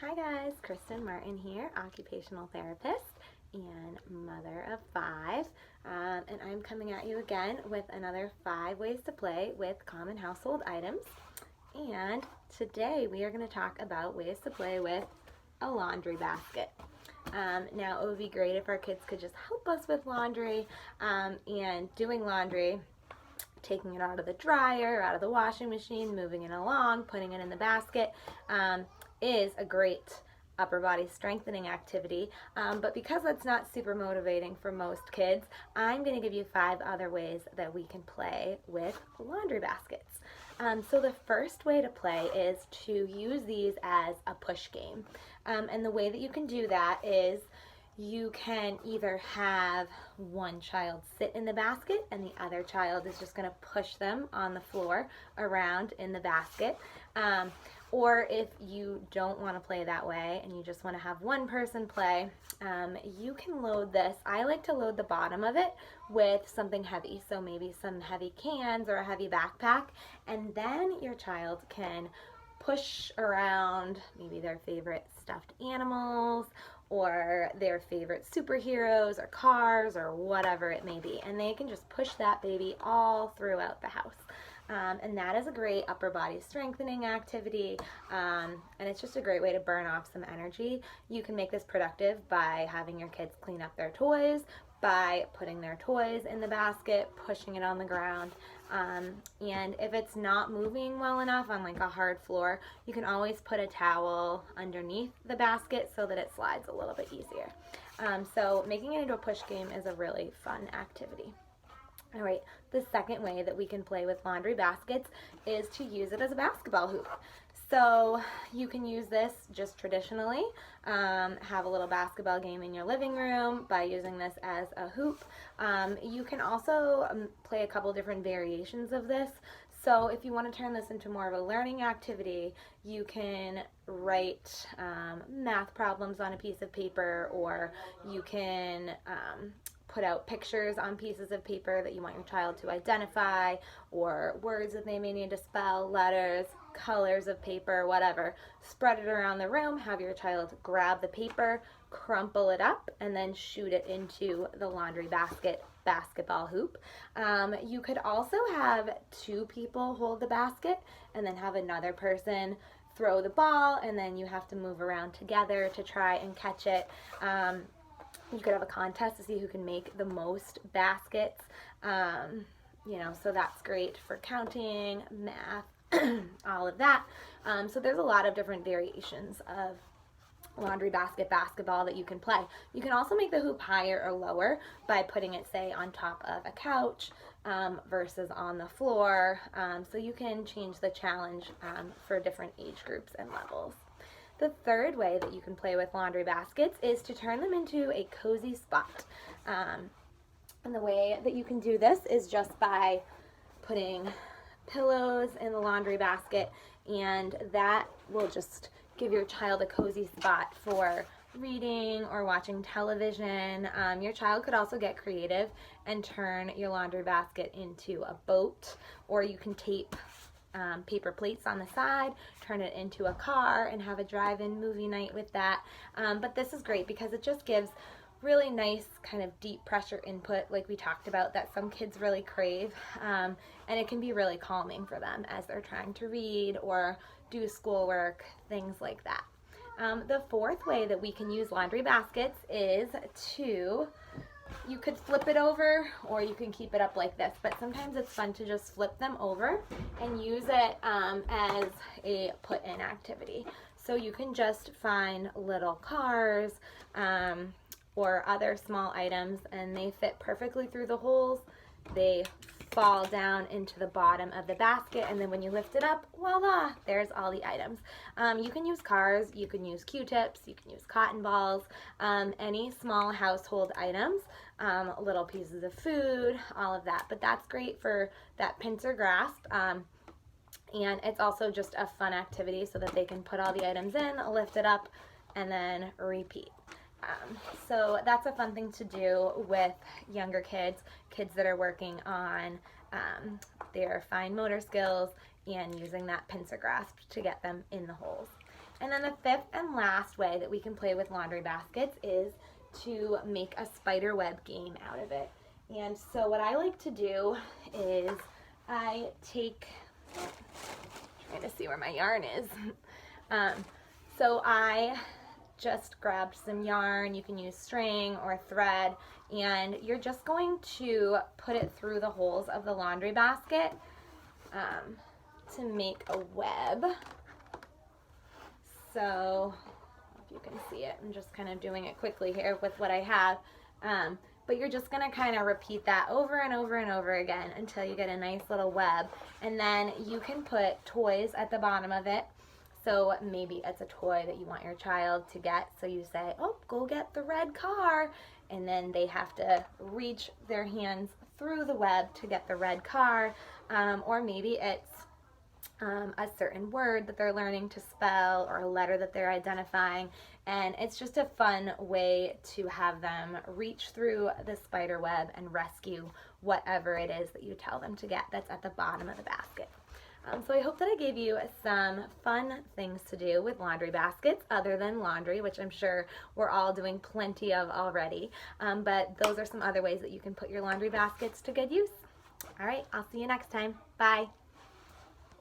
Hi guys, Kristen Martin here, occupational therapist and mother of 5. And I'm coming at you again with another 5 ways to play with common household items. And today we are going to talk about ways to play with a laundry basket. Now it would be great if our kids could just help us with laundry and doing laundry, taking it out of the dryer, out of the washing machine, moving it along, putting it in the basket. Is a great upper body strengthening activity, but because that's not super motivating for most kids, I'm going to give you 5 other ways that we can play with laundry baskets. So the first way to play is to use these as a push game, and the way that you can do that is you can either have one child sit in the basket and the other child is just going to push them on the floor around in the basket. Or if you don't want to play that way and you just want to have one person play, you can load this. I like to load the bottom of it with something heavy, so maybe some heavy cans or a heavy backpack, and then your child can push around maybe their favorite stuffed animals or their favorite superheroes or cars or whatever it may be, and they can just push that baby all throughout the house. And that is a great upper body strengthening activity, and it's just a great way to burn off some energy. You can make this productive by having your kids clean up their toys, by putting their toys in the basket, pushing it on the ground, and if it's not moving well enough on like a hard floor, you can always put a towel underneath the basket so that it slides a little bit easier. So making it into a push game is a really fun activity. All right, the second way that we can play with laundry baskets is to use it as a basketball hoop. So you can use this just traditionally, have a little basketball game in your living room by using this as a hoop. You can also play a couple different variations of this. So if you want to turn this into more of a learning activity, you can write math problems on a piece of paper, or you can put out pictures on pieces of paper that you want your child to identify, or words that they may need to spell, letters, colors of paper, whatever. Spread it around the room, have your child grab the paper, crumple it up, and then shoot it into the laundry basket basketball hoop. You could also have 2 people hold the basket and then have another person throw the ball, and then you have to move around together to try and catch it. You could have a contest to see who can make the most baskets, so that's great for counting, math, all of that. So there's a lot of different variations of laundry basket basketball that you can play. You can also make the hoop higher or lower by putting it, say, on top of a couch versus on the floor. So you can change the challenge for different age groups and levels. The third way that you can play with laundry baskets is to turn them into a cozy spot. And the way that you can do this is just by putting pillows in the laundry basket, and that will just give your child a cozy spot for reading or watching television. Your child could also get creative and turn your laundry basket into a boat, or you can tape paper plates on the side, turn it into a car, and have a drive-in movie night with that. But this is great because it just gives really nice kind of deep pressure input, like we talked about, that some kids really crave, and it can be really calming for them as they're trying to read or do schoolwork, things like that. The fourth way that we can use laundry baskets is you could flip it over, or you can keep it up like this, but sometimes it's fun to just flip them over and use it as a put-in activity. So you can just find little cars or other small items, and they fit perfectly through the holes. They fall down into the bottom of the basket, and then when you lift it up, voila, there's all the items. You can use cars, you can use Q-tips, you can use cotton balls, any small household items, little pieces of food, all of that. But that's great for that pincer grasp, and it's also just a fun activity so that they can put all the items in, lift it up, and then repeat. So that's a fun thing to do with younger kids that are working on their fine motor skills and using that pincer grasp to get them in the holes. And then the fifth and last way that we can play with laundry baskets is to make a spider web game out of it. And so what I like to do is I take, trying to see where my yarn is. So I just grabbed some yarn. You can use string or thread, and you're just going to put it through the holes of the laundry basket to make a web. So if you can see it, I'm just kind of doing it quickly here with what I have. But you're just going to kind of repeat that over and over and over again until you get a nice little web. And then you can put toys at the bottom of it. So maybe it's a toy that you want your child to get. So you say, oh, go get the red car. And then they have to reach their hands through the web to get the red car. Or maybe it's a certain word that they're learning to spell or a letter that they're identifying. And it's just a fun way to have them reach through the spider web and rescue whatever it is that you tell them to get that's at the bottom of the basket. So I hope that I gave you some fun things to do with laundry baskets other than laundry, which I'm sure we're all doing plenty of already. But those are some other ways that you can put your laundry baskets to good use. All right, I'll see you next time. Bye.